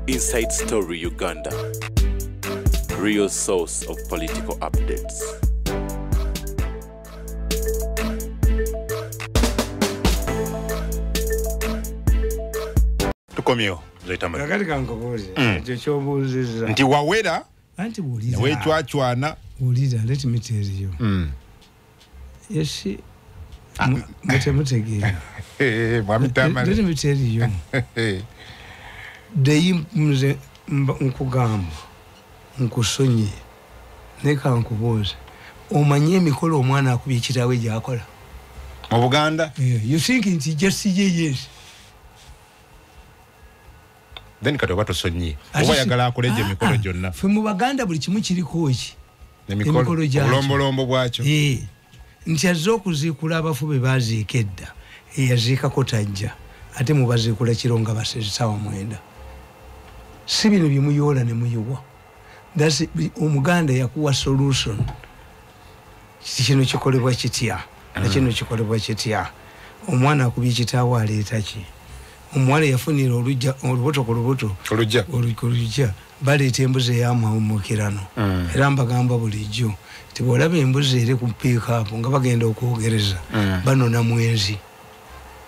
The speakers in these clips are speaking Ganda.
Inside Story Uganda, real source of political updates. Tukomyo Tamale. Kakati kankobozi. Chobuziza. Nti wawera. Anti buliza. We twachwana. Buliza, let me tell you. Yes. Mutemutegera. Mwami Tamale. Let me tell you. Deyi mze nkugamba. Nkusonye. Neka nkuboza. Omanye emikolo omwana akubye kitawe gyakola. Mu Buganda? You think nti just yes. Then katoka tosonyi. Oba yagala akoleje emikolo gyonna. Fe mu Baganda buli kimu kiriko ki. Emikolo olombolombo bwacho. Nti azokuzikula abafu be baziikedda. Eyaziika ko tajja. Ate mu baziikula kironga basezi sawa mwenda. Si bino byemuyola ne muyiwa. That's Omuganda yakuwa solution. Kino kikolebwa kitya. Kino kikolebwa kitya. Omwana akubye kitaawo aleeta ki. Omwale yafunira olubuto ku lubuto. Olujja. Baleeta embuzi ey'amawummukirano. Era mbagamba bulijjo. Tibolaba embuzi eri ku pick up nga bagenda okwogereza. Banona mwenzi.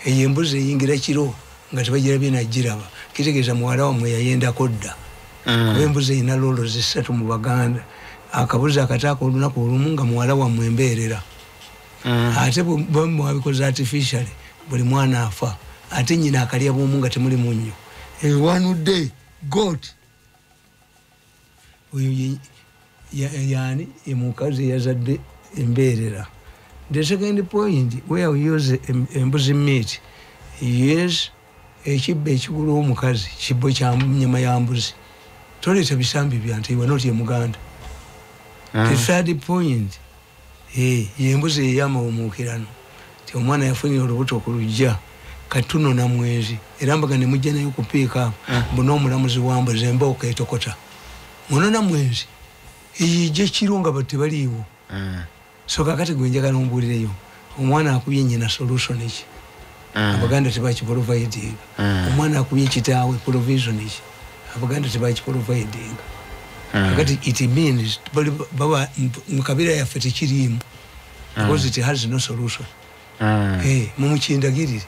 Eyo embuzi eyingira kiro nga tebagirabye najjiraba. Kitegeeza muwala wamwe yayendako dda. Kuba embuzi eyina loolo zisatu mu Baganda. Akabuzi akataaka olunaku olumu nga muwala wamwe embeerera. Ate bwabikoze artificially buli mwana afa. Ate nyina akalya bwomu nga temuli munnyo. Ewanudde goat. Oyo yani emukazi yazadde embeerera. The second point where we use embuzi meat yes ekibbe ekigulu omukazi kibbo kya nyama ya mbuzi. Toleeta bisambi byante iwe not ye Muganda. The third point embuzi ey'amawummukirano. Ti omwana yafunira olubuto ku lujja. Katuno na mwezi erambaga ne mujja nayo kupiika buno omulamuzi wambuzi emboka etokota muno na mwezi ije kirunga bate baliwo so kakati gwenjaga nombulireyo omwana akubye nyina solution iki Abaganda tebachi providing omwana akubye kitaawe provision iki Abaganda tebachi providing kakati it means baba mukabira yafete kirimu because it has no solution mumuchindagirire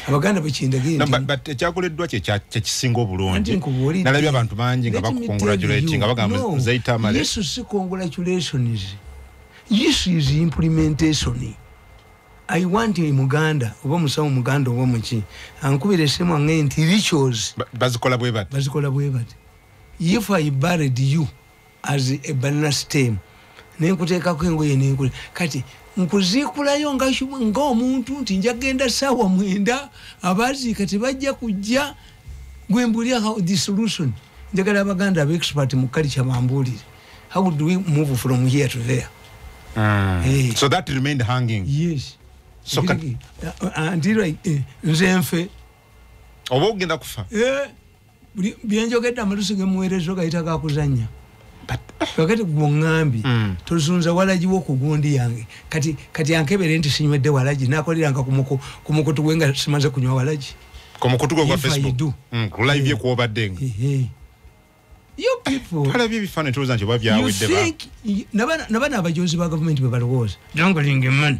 Abaganda bachindagire but ekyakoleddwa kyekisinga obulungi nalabye abantu bangi nga bakukongratulating nga bagamba Tamale. Yes, si congratulations. Yes, is implementation. I want in Muganda oba musawo Muganda oba muki ankubire semu ange nti rituals bazikola bwe bati. If I buried you as a banana stem nenkuteeka ko engoye nenkule kati nkuzikulayo nga omuntu nti njagenda sawa mwenda abaziika tebajja kujja gwembulya the solution njagala Abaganda aba expert mu culture bambulire how do we move from here to there so that remained hanging. Yes so until nze nfe oba ogenda kufa byenjogedde amalusu gemuweerezo gayita kakuzanya kakati gwongambi tozunza walaji wokugundi yange kati yankebere nti sinywedde walaji nakoliranga kumukutu gwenga simaze kunywa walaji kumukutu gwa Facebook live ku obaddenga you people hala bifane toza nti babyawedde nabana abajozi ba government bebalowooza jangalinge man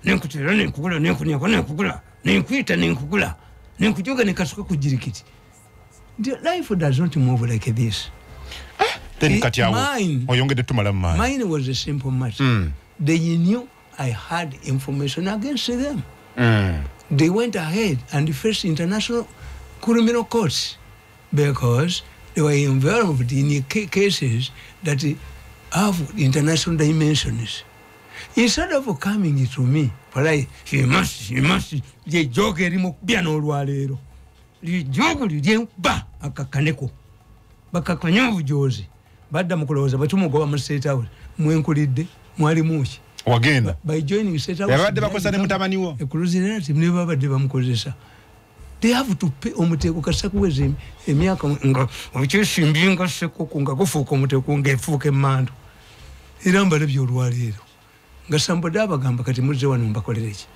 nenkutera nenkugula nenkunyako nenkugula nenkwita nenkugula nenkujoga nekasuka ku jirikiti. The life does not move like this. Then mine was a simple matter. They knew I had information against them. They went ahead and faced international criminal courts because they were involved in cases that have international dimensions. Instead of coming to me, she must, the joke piano walero. The joke, ba, a cacaneco. Bakakanyavu Josie. Badda mukuloza batumugo bamuseta awo mwenkulidde mwali muki wagenda by joining set out yabadde bakosa ne mutabaniwo ekuluzirati ne babadde bamukozesa they have to pay omuteko kasakuweze emyaka nga obukyesimbinga sekoko nga gufuuka omuteko ng'efuuka emmando era mbale byolwaleero nga samboda abagamba kati muzze wano mbakolere ki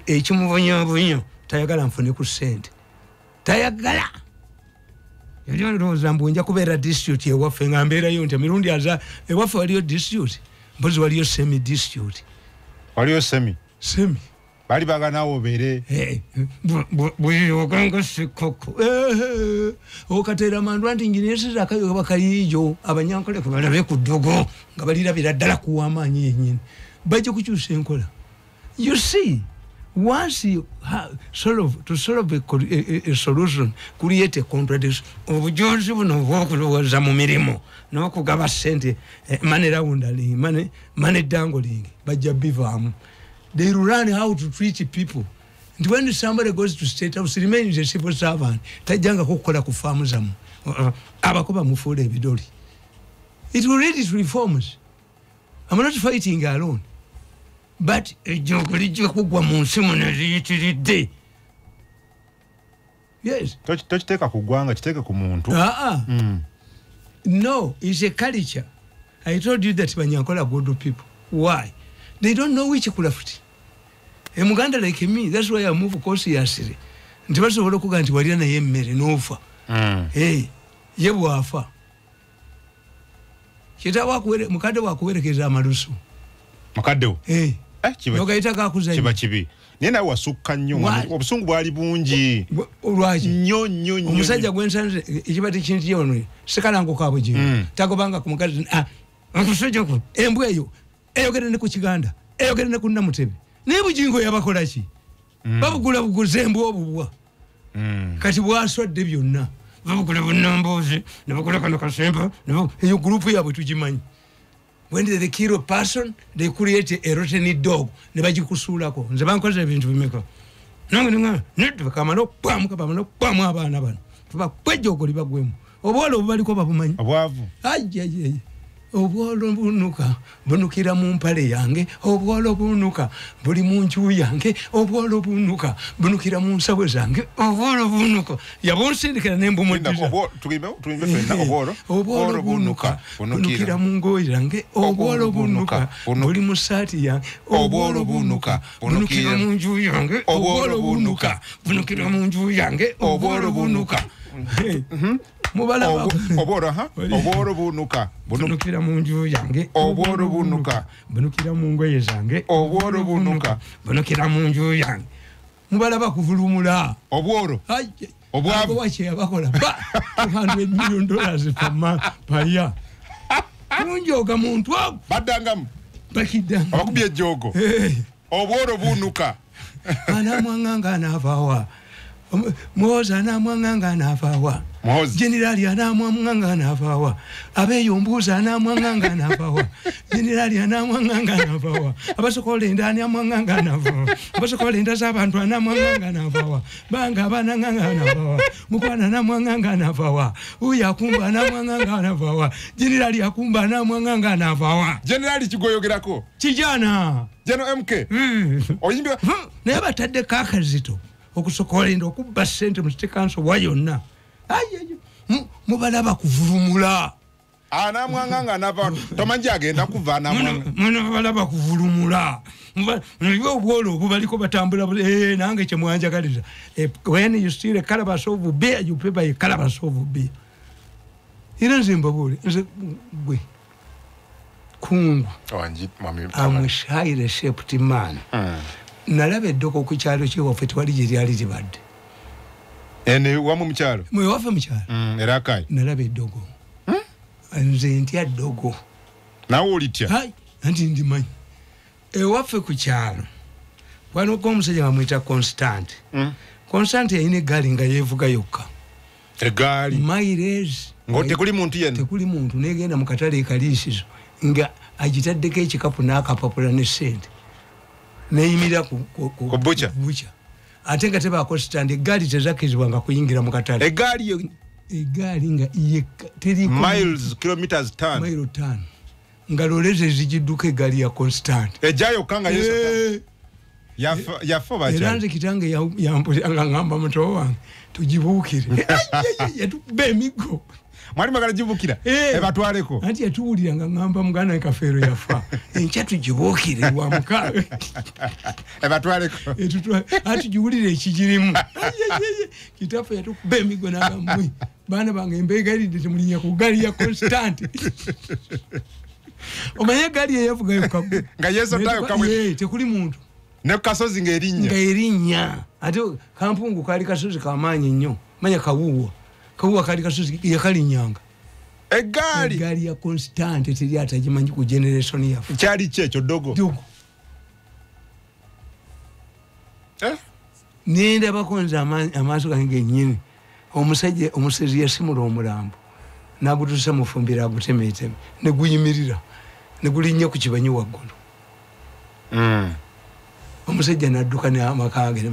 ekimuvunyo tayagala nfune ku ssente tayagala yali olowooza mbu nja kubeera district ewaffe nga mbeerayo nti Mirundi aza ewaffe waliyo district mpozi waliyo semi district waliyo semi bali baganawo obeere bweyoganga sekoko okatera mandwa nti ngineseza akayo bakaliijo abanyankole kubalabe ku ddogo nga balirabira ddala kuwa amaanyi yennyini bajja kukyusa enkola you see once you solve a solution create a contradiction obujozi buno bwokulowooza mu mirimu n'okugaba ssente money laundering money dangling bajja bivaamu. They learn how to treat people. And when somebody goes to state house, remains a civil servant. Tajanga kukola ku farm zamu. Abakoba mufule bidoli. It will lead to reforms. I'm not fighting alone. But ejogolijo kugwa mu nsimu neziyitiridde. Yes. Tochiteka kugwanga, chiteke ku muntu. No, it's a culture. I told you that Banyankola go to people. Why? They don't know which craft. A Muganda like me, that's why I move cautiously. Nti basobola okuga nti walira naye emmere n'ofa. Ye bwafa. Mukadde wakuwerekeza amalusu. Mukaddewo? Nogayita kakuzannya. Kiba kibi. Naye nawe wasukka nnyo. Obusungu bwali bungi. Lwaki? Nnyo. Omusajja gwensanze ekibati kintu yono sekalango kabugingo. Tagobanga ku mukazi. Okusajja ko embwa eyo eyogera ne ku Kiganda. Eyogera ne ku Namutebe. Ne bugingo yabakola ki? Babugula buguze embwa obubwa. Kati bwaswadde byonna. Babugula bunnamboozi, ne bakola kano kasemba, eyo group yabwe tugimanyi. When they kill a person, they create a rotten dog. Ne bagikusuulako. Nze bankoze ebintu bimeka. Nange netwe kamano pamuka pamano pamu abaana bano. Tuba kwejjo liba gwemu. Obwalo obubaliko babumanyi. Obwavu. Ajjaye. Obwolo bunuka bunukira mu mpale yange, obwolo bunuka buli mu nju yange, obwolo bunuka bunukira mu nsawe zange, obwolo bunuka yabonsindikira nembu mudiza. Tulimbe fena obwolo bunuka bunukira mu ngoyi yange, obwolo bunuka buli mu saati yange, obwolo bunuka bunukira mu nju yange, obwolo bunuka bunukira mu nju yange, obwolo bunuka. Mubalaba obwolo bunuka bunukira mu nju yange, obwolo bunuka bunukira mu ngoye zange, obwolo bunuka bunukira mu nju yange. Mubalaba kuvulumula obwolo obwavu wache yabakola ba $200 million per year. Kunjoga muntu badangamu bakidanga abakubye jogo obwolo bunuka ana mwanganga navawa Mwoza na mwanganga navawa Generali ana mwanganga navawa abeyombuza ana mwanganga navawa Generali ana mwanganga navawa abasokole ndani mwanganga navawa abasokole ndaza abantu ana mwanganga navawa banga bananganga navawa mukwana na mwanganga navawa uya kumba na mwanganga navawa Generali akumba na mwanganga navawa Generali kigoyogerako kijana Jeno MK oyimbe naye batadde kakazito okusokola ndo okubba ssente mu State Council wayonna mubalaba kuvulumula ana mwanganga nava tomanji agenda kuva na mwanga balaba kuvulumula nibwo obwolo bubaliko batambula nange kye mwanjagaliza when you steal a calabash of beer you pay by a calabash of beer ina Zimbabwe nze gwe kungu I'm a shy shaped man nalaba eddoko ku kyalo kyewaffe tewali gye lyali libadde ene wamu mu kyalo mwewaffe mu kyalo era akayi nalaba eddogo nze ntya ddogo nawe olitya anti ndimanyi ewaffe ku kyalo waliwo omusajja bamuyita Constant yalina eggaali nga yeevuga yokka eggaali miles ngo tekuli muntu yenna tekuli muntu negenda mu katale ekaliisizo nga agitaddeko ekikapu n'akapapula ne ssente neyimira ku bucha ate nga tebaako sitandi eggaali tezakkizibwanga kuyingira mu katale eggaali nga miles kilometers mile 5 nga loleze zigidduka eggaali ya Constant ejayo kanga yafa bacha era nze kitange yampulira nga ngamba muto wange tugibuukire yatukuba emigo mwali magala jibukira batwaleko anti yatuwulira nga ngamba mugana kafeero yafa enchatu jibokire wa mukawe batwaleko anti jiwulire ekijirimu kitafu yatukuba emigo n'agamwe baana bange embeegalidde temulinya ku gali ya constant omanye gali eyavugayo kagu nga yeso tayo kamwe tekuli muntu ne kasozi ng'erinnya ate kampungu kali kasozi kamaanyi nnyo manya kawuwa kali kasozi yakalinyanga egali ya constant teri atagimanyi ku generation yafu kyali kyekyo dogo nenda bakonza amaaso gange nnyini omusezi yasimula omulambo nagutusa mufumbira agutemeteme neguyimirira negulinnya ku kibanyi waggulu omusajja nadduka n'amakage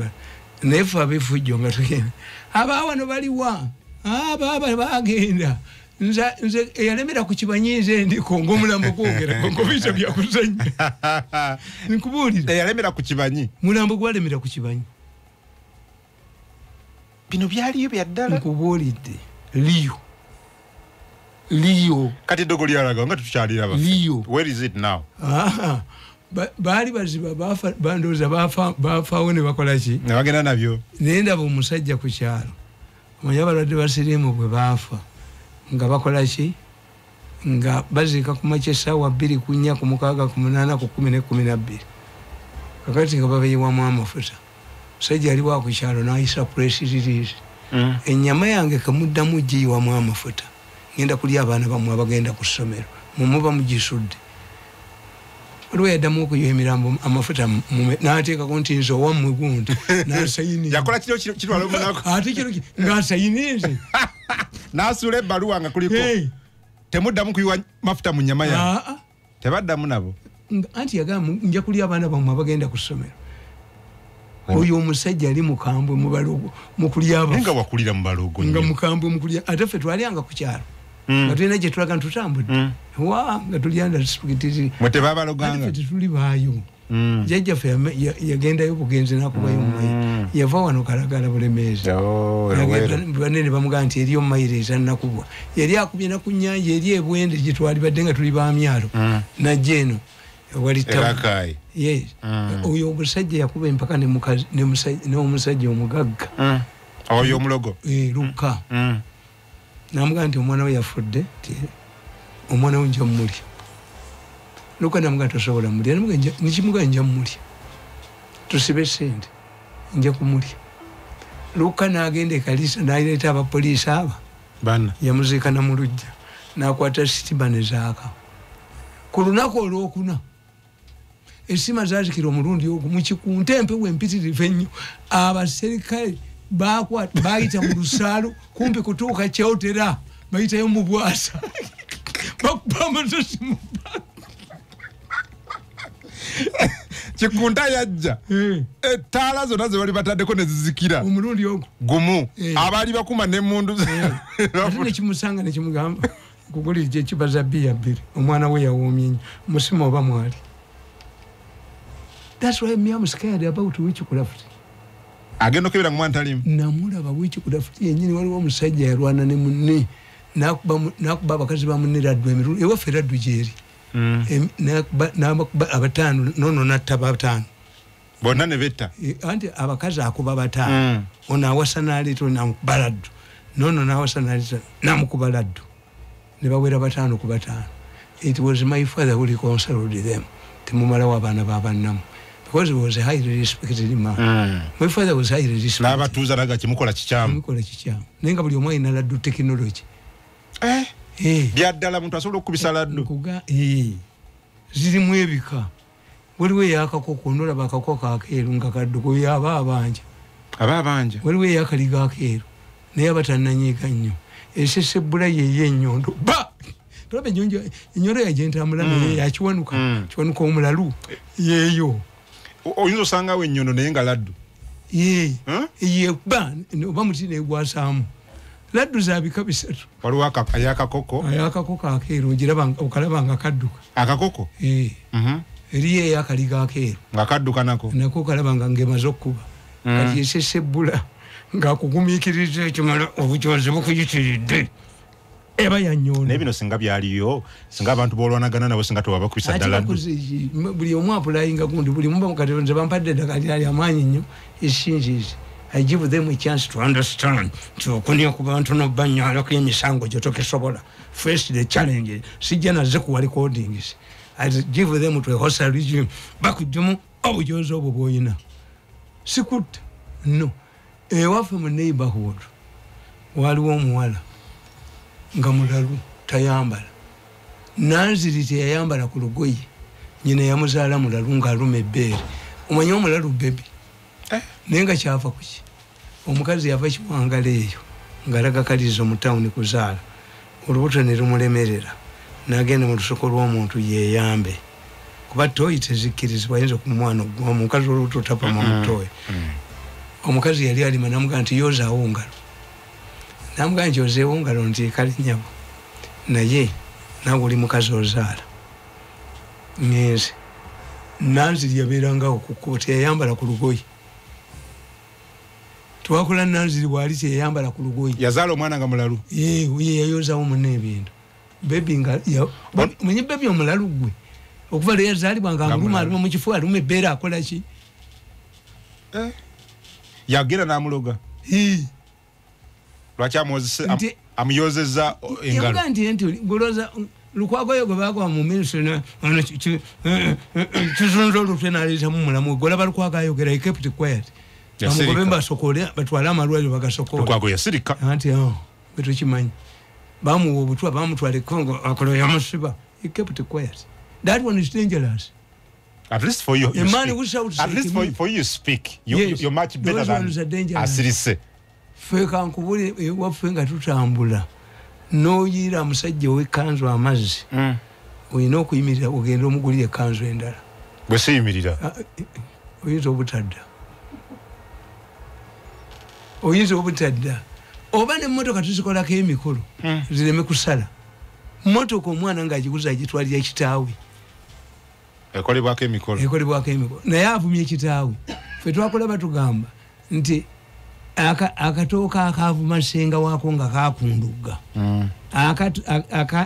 nefe abefujjo nga tugenda abawano baliwa ababa bagenda nze eyalemera ku kibanyi nze ndiko ng'omulambo gwogera ngobisa byakuzanya nkubuulira eyalemera ku kibanyi mulambo gwalemera ku kibanyi bino byaliyo byaddala nkubuulidde liyo kati dogo lyalaga nga tukyaliraba liyo where is it now baali baziba bandoza bafaawo ne bakola ki ne bagenda nabyo naye ndaba omusajja ku kyalo omanya abalwadde basiriimu bwe baafa nga bakola ki nga baziika ku makya essaawa 2 ku 4 ku 6 ku 8 ku 10 ne 12 kakati nga babayiwamu amafuta omusajja yali wa ku kyalo n'ayisa press release ennyama yange kamuddamu giyiwamu amafuta ngenda kulya abaana bamwe abagenda ku ssomero mumuba mugisudde waliwo yaddamu okuyiwa emirambo amafuta n'ateekako nti nze owammwe gundi n'asayiniza yakola kino kitwala omunako ate kino ng'asayinize n'asuula ebbaluwa nga kuliko temuddamu kuyiwa mafuta mu nnyama yange tebaddamu nabo anti yagamba nja kulya abaana bamwe abagenda ku ssomero oyo omusajja ali mukambwe mu balogo mu kulya abafu nga wakulira mu balogo nga mukambwe mu kulya ate ffe twalyanga ku kyalo nga tulina gye tulaga ntutambudde nga tulyanda disitulikiti mwe tebabaloganga ffe tetuli baayo jjajjaffe yagendayo bugenzi nakubayo mumayi yava wano kalagala bulemeezi banene bamugamba nti eri omumayiro ezannakubwa yali akubye naku nnyanja eri ebwende gye twalibadde nga tuli bamyalo najja eno ewali Erakai oyo omusajja yakuba empaka n'omusajja omugagga oyo omulogo Luka namugamba nti omwana we yafudde omwana we nja mumulya Luka namugamba tosobola mulya nikimugamba nja mumulya tusibe sente nja kumulya Luka n'agenda ekalisa n'aleeta abapoliisi aba bana yamuziika namulujja n'akwata sitima ne zaaka ku lunaku olwokuna esima zazikira omulundi ogwo mukikunta empewo empitirivu ennyo abaserikale bayita mu lusaalo kumpi kutuuka kyotera bayitayo mu bwasa bakuba amasasi mu kikunta yajja ettaala zonna ze bali bataddeko ne zizikira omulundi ogwo gumu abaali bakuma n'emmundu ate nekimusanga nekimugamba kugulira kyekibaza bbiya 2 omwana we yawoomye nnyo musima oba mwali. That's why me I'm scared about witchcraft. Agenda okebera mwana talimu namulaba witchcraft yennyini waliwo omusajja yalwana ne munne nakuba abakazi ba munne raddu emirundi ewaffe raddu gyeri abataano nono natta bataano bonna ne betta anti abakazi akuba bataano ono awasa n'aleeta namukuba laddu nono n'awasa n'aleeta namukuba laddu ne bawera bataano ku bataano. It was my father who reconciled them. Temumalawo abaana b'abannamu because he was a highly respected man. My father was highly respected. N'abatuuza naga kimukola kikyamu naye nga buli omu alina laddu technology byaddala muntu asobola okukubisa laddu zirimu ebika waliwo eyakakoko nolaba akakoko akeeru nga kadduko yaba abanja waliwo eyakaliga akeeru naye abatannanyiika nnyo esesebula yeyo ennyondo tolaba enyondo yagentambula naye yakiwanuka kiwanuka omulalu yeeyo oyinza osangawo ennyondo naye nga laddu yeba oba muti negwasaamu laddu zabika 3 waliwo ayakakoko akeeru okalaba nga kadduka akakoko eriyo eyakaliga akeeru nga kadduka nako okalaba nga ngemaze okkuba kati esesebula ng'akugumiikiriza ekimala obukyozi bukuyitiridde eba yanyono nebino singa byaliyo singa abantu bolwanagana nabo singa towaba kwisa dala buli omu aplyinga gundi buli mumba mukatonze bampadde ddagala lyali amaanyi nnyo ishinjizi I give them a chance to understand to kunya ku bantu no banyalako emisango gyo tokesobola face the challenge sijja naze ku recordings I give them to a hostile regime bakujumu obujozo obwo boyina sikut no ewafe mu neighborhood waliwo omuwala nga mulalu tayambala nanziri teyayambala ku lugoye nyina yamuzaala mulalu nga alume ebbeere omanyi omulalu bebi nenga kyafa kuki omukazi yava kiwangala eyo ngalaga kalizo mu tawuni kuzaala olubuto ne lumulemerera n'agenda mu lusoko lw'omuntu yeeyambe kuba tooyi tezikkirizibwa ayinza okumwana omukazi olubuto tapama mutooyi omukazi yali alima namugaa nti yozaawo ngalo namugaa nti ozeewo ngalo nti ekali nyabo naye naawe oli mukazi ozaala ngenze nanziri yabeerangawo ku kkubo teyayambala ku lugoye twakula nanziri bwali teyayambala ku lugoye yazaala omwana nga mulalu yayozaawo munne ebintu bebi nga mwenye bebi omulalu gwe okuva lwe yazaalibwa nga muluma aluma mu kifuba aluma ebbeere akola ki yagenda n'amuloga lwaki amuyozeza engalo yamugaa nti goloza lukwagoyo gwe bagwa mu minisitule kizunza olutwe n'aleetamu mulamu golaba lukwago ayogera he kept quiet bamugobe mbasokole batwale amalwaliro bagasokola lukwago yasirika anti bwe tukimanyi bamuwa obutwa bamutwala e Congo akola yamusiba he kept quiet. That one is dangerous. At least for you, at least for you speak. You're much better than Asirise. Feka nkubuli wafenga tutambula. No yira musajja wekanzu amazi. Oyina okuyimirira ogenda omugulire kanzu endala. Bwe siyimirira. Oyinza obutadda. Oba n'emmotoka tuzikolako emikolo zireme kusala. Mmotoka omwana ng'agiguza agitwalira ekitaawe. Ekolebwako emikolo. Naye avumye ekitaawe. Ffe twakola batugamba nti akatooka akaavuma ssenga waako nga kaakundugga.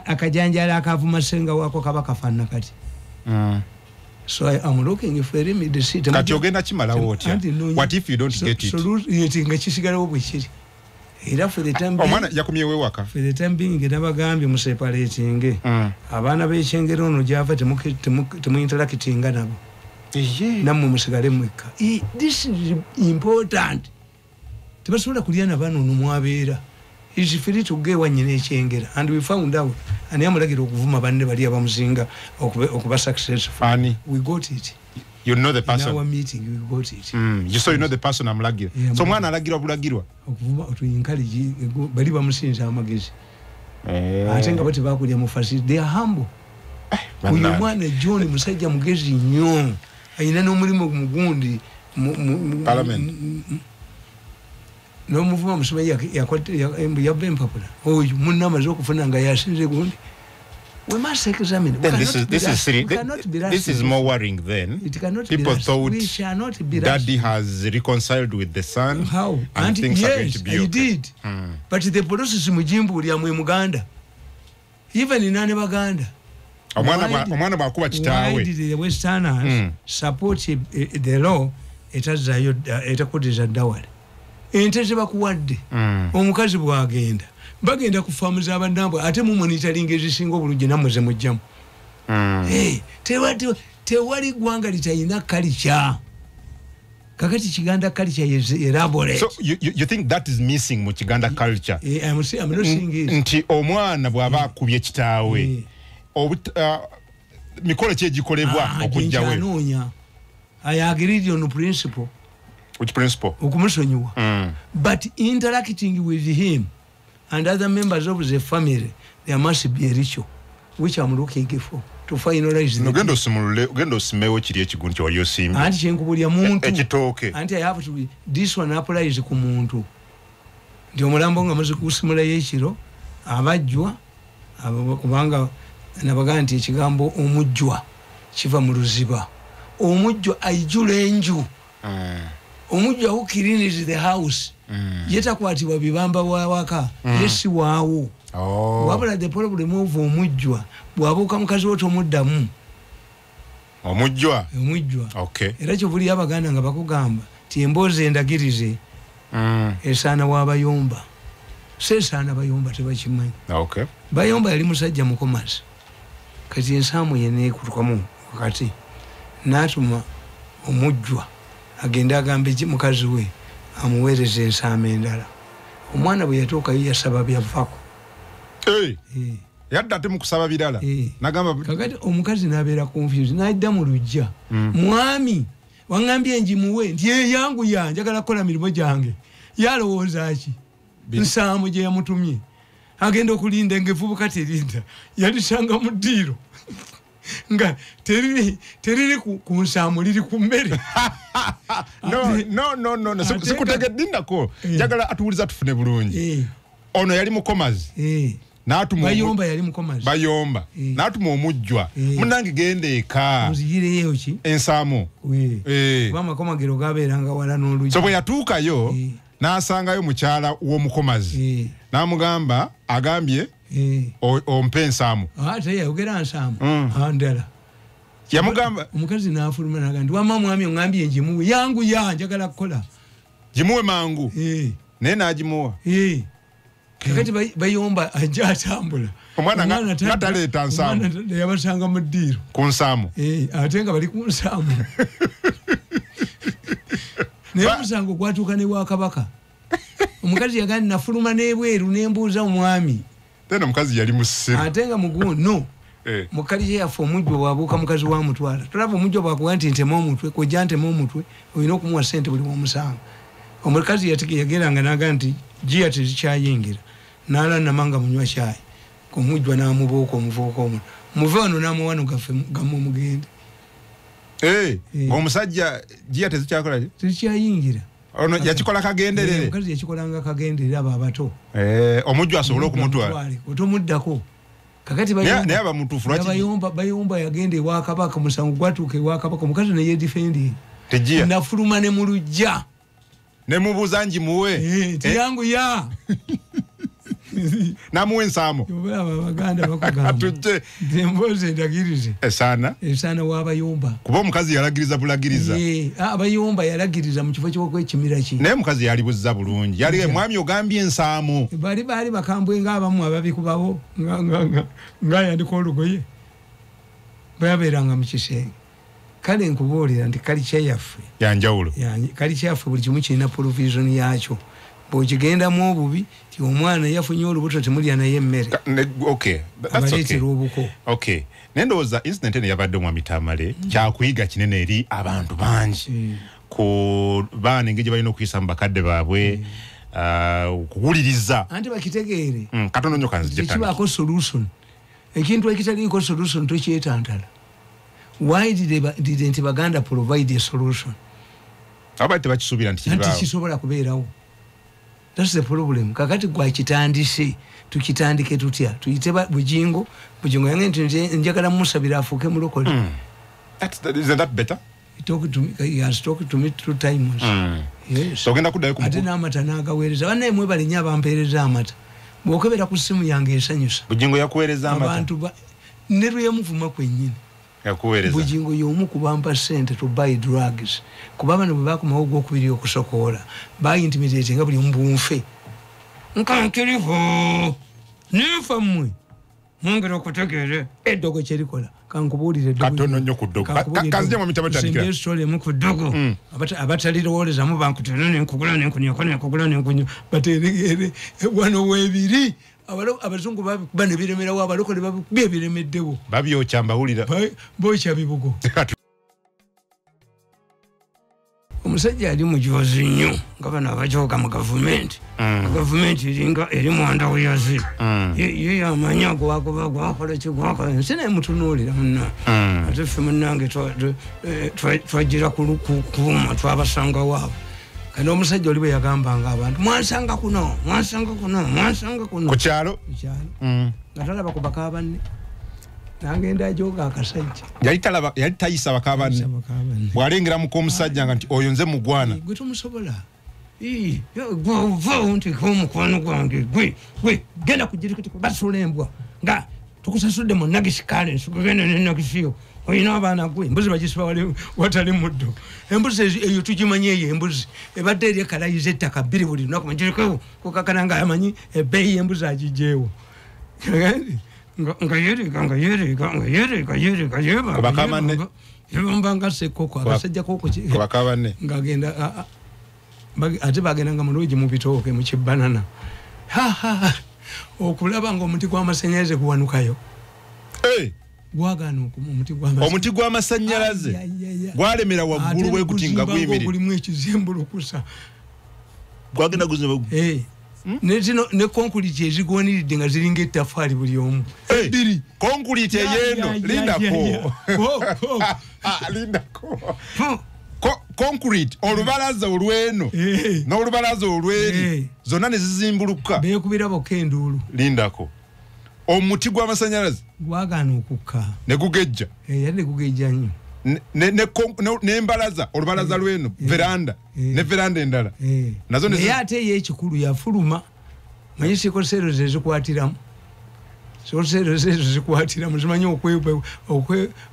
Akajanjala akaavuma ssenga waako kaba kafaanana kati. So I'm looking for a remedy. Kati ogenda kimalawo otya? What if you don't get it? Nga kisigalawo bwe kiri. Era for the time being, omwana yakumyewo waka. For the time being, nabagambye mu separating. Abaana b'ekyengero ono gyava temuyinterakitinga nabo. Nammwe musigale mwekka. This is important. Tebasobola kulya n'abaana ono mwabeera. Is free to go when you change, and we found out. And I'm like Vuma Bande Badia Bamusinga or successful. Funny. We got it. You know the person. In our meeting, we got it. You saw you know the person I'm lagging. So one Alagiro Bulagiro. To encourage Baliba Musin Samagis. I think about Baku Mufasi. They are humble. When you want a Johnny Musaja Mugezi Nyon, I know Mugundi Parliament. No muvuma musome ya ben popular. Oh, you munama zokufuna nga yasinze gundi. We must examine. This is serious. This is more worrying than people thought. We shall not be Daddy has reconciled with the son. How? And things are going to be okay. He did. But the process mujimbu ya Muganda. Even in Nane Baganda. Omwana bakuba kitawe. Why did the Westerners support the law? It has a dawari. Ente bakuwadde omukazi bwagenda bagenda ku faamu z'abannambo ate mu monitoring ezisinga obulungi nammwe ze mujjamu tewali ggwanga litayina culture kakati Kiganda culture is elaborate. So you think that is missing mu Kiganda culture? I'm not saying it. Nti omwana bw'aba akubye kitaawe mikolo ki egikolebwa okujjawe? I agree on principle. Which principle? But interacting with him and other members of the family, there must be a ritual, which I'm looking for to finalize. Ugendo simewo kiri ekigundu kye wali osimye. Anti kyenkubulya muntu. Ekitooke. Anti I have to be, this one applies ku muntu. Nti omulambo nga maze kusimulayo ekiro abajjwa kubanga nabaga nti ekigambo omujjwa kiva mu luziba. Omujjwa ayijula enju. Omujja who cleans the house. Yeta kwatibwa bibamba waka. Yesi waawo. wabula the problem of omujjwa bwabuuka mukazi wo tomuddamu omujjwa okay era kyovuli abaganda nga bakugamba ti emboozi endagirize esaana w'abayomba sesaana bayomba tebakimanyi okay bayomba yali musajja mukomazi kati ensaamu yeneekutukamu wakati n'atuma omujjwa agende agambe mukazi we amuweereza ensaama endala omwana bwe yatuukayo yasaba byavako yadda ate mukusaba birala nagamba kakati omukazi n'abeera confused n'adda mu lujja mwami waŋŋambye njimuwe nti eyangu njagala kukola mirimu gyange yalowooza ki nsaamu gye yamutumye agenda okulinda ng'evubuka terinda yalisanga mu ddiiro nga teriri ku nsaamu liri ku mmere no sikutegeddindako njagala atuwuliza tufune bulungi ono yali mukomazi bayomba yali mukomazi bayomba n'atuma omujjwa munnange genda eka ozigireyo ki ensaamu kuba amakomagiro gabeeranga wala n'olujja so bwe yatuukayo n'asangayo mukyala w'omukomazi n'amugamba agambye ompe ensaamu ate yayogera nsaamu ndala yamugamba omukazi n'afuluma n'agamba nti wamma mwami oŋŋambye njimuwe yangu njagala kukola gimuwe mangu naye n'agimuwa kakati bayomba ajja atambula omwana nataleeta nsaamu yabasanga mu ddiiro ku nsaamu ate nga bali ku nsaamu naye omusango gwatuuka ne bwakabaka omukazi yagandi nafuluma n'ebweru nembuuza omwami tena omukazi yali musiru ate nga muguno mukaliye yaffe omujjwa bwabuuka mukazi wa mutwala tolaba omujjwa bwakuga nti ntema omutwe kojja ntema omutwe olina okumuwa ssente buli womusango omukazi yageranga naga nti jiya tezikyayingira nala namanga munywa kyayi kumujjwa n'amubuuka omuvuuka omu muve wano n'amuwano gaffe gamu mugende omusajja jiya tezikyakola tezikyayingira ono yakikola kagenderere omukazi yakikolanga kagenderere abo abato omujjwa asobole okumutwala otomuddako kakati naye abamutuufu bayomba yagenda ewa kabaka musango gwatuuka ewa kabaka omukazi neyedifendi tejiya nafuluma ne mu lujja nemubuuza njimuwe tiyangu ya namuwe ensaamu abaganda bakugamba emboozi endagirize esaana w'abayomba kuba omukazi yalagiriza bulagiriza abayomba yalagiriza mu kifo ky'okwekimira ki naye omukazi yalibuziza bulungi yali mwami ogambye ensaamu baali bakambwe ng'abamu ababikubawo ng'ayandika olugoye bayabeeranga mu kisenge kale nkubuulira nti kalica yaffe yanjawulo kalica yaffe buli kimu kirina provision yakyo bw'okigendamu obubi ti omwana yafunye olubuto temulya naye emmere abaleetera obuko naye ndowooza incident eno yabadde omwami Tamale kyakuyiga kinene eri abantu bangi ku baana engeri gye balina okuyisa mu bakadde baabwe okuwuliriza anti bakitegeere katono nnyo kanzikibaako solution ekintu ekitaliiko solution tokyetantala. Why didn't Baganda provide a solution? Abate bakisubira nti kibaawo. Kisobola kubeerawo. That's the problem. Kakati gwa kitandise tukitandike tutya. Tuyiteba bujingo yange njagala musabira afuke mulokole. Isn't that better? He has talked to me 2 times. Yes. So genda kudayo kumukulu. Ate n'amata n'agaweereza. Banne mwe bali nya bampeereza amata. Bw'okebera ku simu yange esanyusa. Bujingo yakuweereza amata. Abantu neru yamuvuma kwennyini. Yakuweereza. Bujingo y'omu kubampa sente to buy drugs. Kuba bano bwe bakomawo gw'okubiri okusokoola. Bayintimidate nga buli mbunfe. Nkankiriho. Ninfa mmwe. Mwongera okutegeere. Eddogo kyerikola. Kankubuulire eddogo. Katono nnyo ku ddogo. Kazije mu mitabo tandikira. Sembye story mu ku ddogo. Abatalirowooleza mu bankutera n'enkugula n'enkunyako n'enkugula n'enkunyo. Bateregere wano weebiri. Abazungu babi nebiremerawo abalokole babiremeddewo. Babyokya mbawulira. Bookya bibugo. Omusajja ali mujozi nnyo nga bano abajooga mu gavumenti. Gavumenti eringa eri mwanda weyazi. Ye yamanya gwakola kigwakola nsi naye mutunuulira munna. Ate ffe munnange twajjira kuuma twabasanga waabo. Kano omusajja oli bwe yagambanga abantu mwansanga kuno. Ku kyalo? Nga talaba ku baka banne. Nagenda ajooga akasajja. Yali tayisa baka banne. Bw'alengera mu k'omusajja nga nti oyo nze mugwana. Gwe tomusobola. nti omukwano gwange gwe genda kujirikiti basula embwa nga tukusasudde mu nagisi currency kugenda ne nagisiyo oyina abaana gwe embuzi bagisiba watali muddo embuzi eyo tugimanye eyo embuzi ebadde eri ekalayiza ettaka 2 buli lunaku mugirikewo kukakana nga amanyi ebbeeyi y'embuzi agijeewo nga yereka yebanga sekoko abasajja koko ngagenda ate bagenda nga mulungi mu bitooke mu kibanana okulaba nga omuti gw'amasannyalaze guwanukayo gwagana omuti gw'amasannyalaze gwalemera waggulu bwe guti nga guyimire gulimu ekizimbulukusa gwagenda guzimba ne konkuliti ezigoniridde nga ziringa ettafaali buli omu ebbiri konkuliti ey'eno lindako concrete olubalaza olw'eno n'olubalaza olw'eri zonna ne zizimbuluka beekubira bokka enduulu lindako omuti gw'amasannyalaze gwagaana okukka ne gugejja yali ne gugejja nnyo n'embalaza olubalaza lw'eno veranda ne veranda endala nazo naye ate ey'ekikulu yafuluma manyi sikosero ze zikwatiramu sikosero ze zikwatiramu zimanyi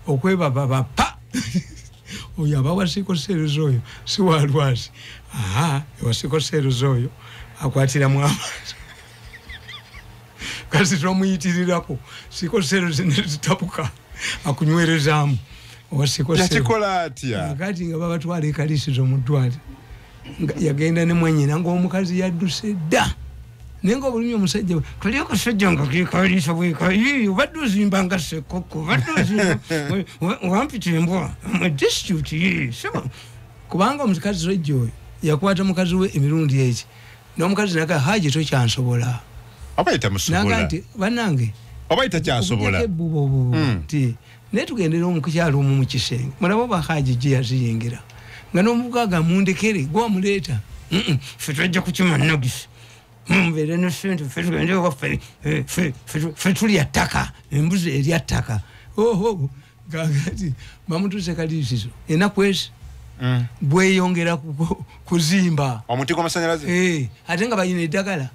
okwebababa pa oyo abawa sikosero oyo si walwasi ewa sikosero oyo akwatiramu abantu kasi tomuyitirirako sikosero zinezitabuka akunywerezaamu yakikola atya kati nga babatwala ekalisizo mu ddwaliro yagenda ne mwenyina ng'omukazi yadduse dda naye nga obulumi omusajja toli akasajja nga kekalisa bwekayi obadde ozimbanga sekoko obadde wampita embwa district kubanga omukazi ojja oyo yakwata mukazi we emirundi eki n'omukazi naga haji tokyansobola obayita musobola nti bannange obayita kyasobola nti naye tugendera omukukyalo omu mu kisenge mulaba oba haji gye yaziyingira nga n'omuvuga gamundekere gwamuleeta fe twajja kukima nagisi mbeere ne sente fe tugende waffe fe tulya ttaka embuzi erya ttaka gagati bamutuse kalisizo enaku ezi bweyongera kuzimba omuti gw'amasannyalaze ate nga balina eddagala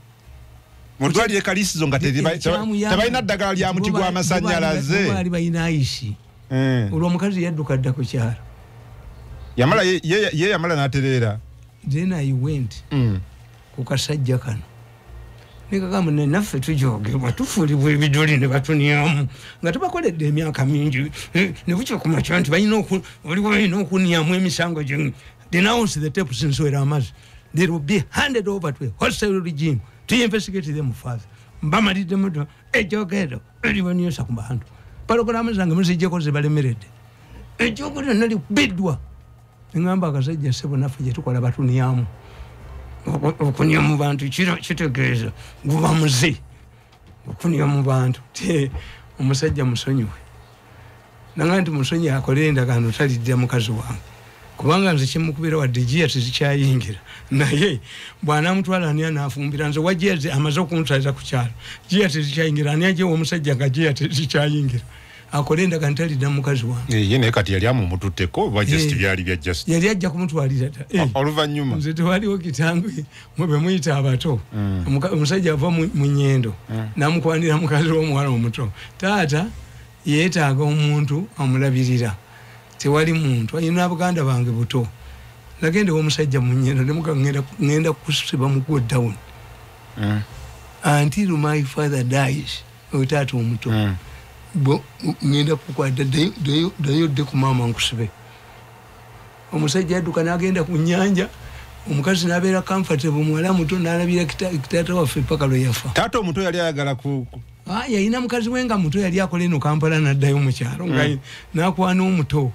mutwalire kalisizo nga tebalina ddagala lya muti gw'amasannyalaze baali balina ayisi olwo omukazi yadduka dda ku kyalo ye yamala n'atereera then I went ku kasajja kano nekagamba naffe tujogebwa tufuulibwa ebidoli ne batunyamu nga tubakoledde emyaka mingi ne bukya ku makya nti waliwo balina okunyamu emisango gye denounce the tape since were amazzi they will be handed over to a hostile regime to investigate them further mbamalidde muto ejogero eribonyosa ku bantu palogulamu zange muzijjeko zibalemeredde ejogero nalibiddwa engamba akasajja ssebo naffe gye tukola batunyamu okunya mu bantu kitegeeza guba muze okunya mu bantu omusajja musonyiwe nanga nti musonyi akolera endagaano talidde mukazi wange kubanga nze kimukubira wadde jiya tezikyayingira naye bw'anaamutwala ani anaafumbira nze wajiya amaze okuntwaliza ku kyalo jiya tezikyayingira ani ajewa omusajja nga jiya tezikyayingira akola endagaano talidde mukazi wange ye naye kati yali amumututteko oba just byali bya just yali ajja kumutwalira oluvannyuma nze tewaliwo kitangwe mwe muyita abato omusajja ava mu nnyendo namukwanira mukazi w'omuwala omuto taata yeetaaga omuntu amulabirira tewali muntu ayina abaganda bange buto nagendewo omusajja mu nnyendo nemuga ngenda kusiba mu go down until my father dies otaata omuto ngenda kukwata dayo dde ku maama nkusibe omusajja yadduka n'agenda ku nnyanja omukazi n'abeera comfortable muwala muto n'alabira kitaata waffe paka lwe yafa taata omuto yali ayagala yalina mukazi we nga muto yali akola eno Kampala n'addayo mu kyalo n'akwana omuto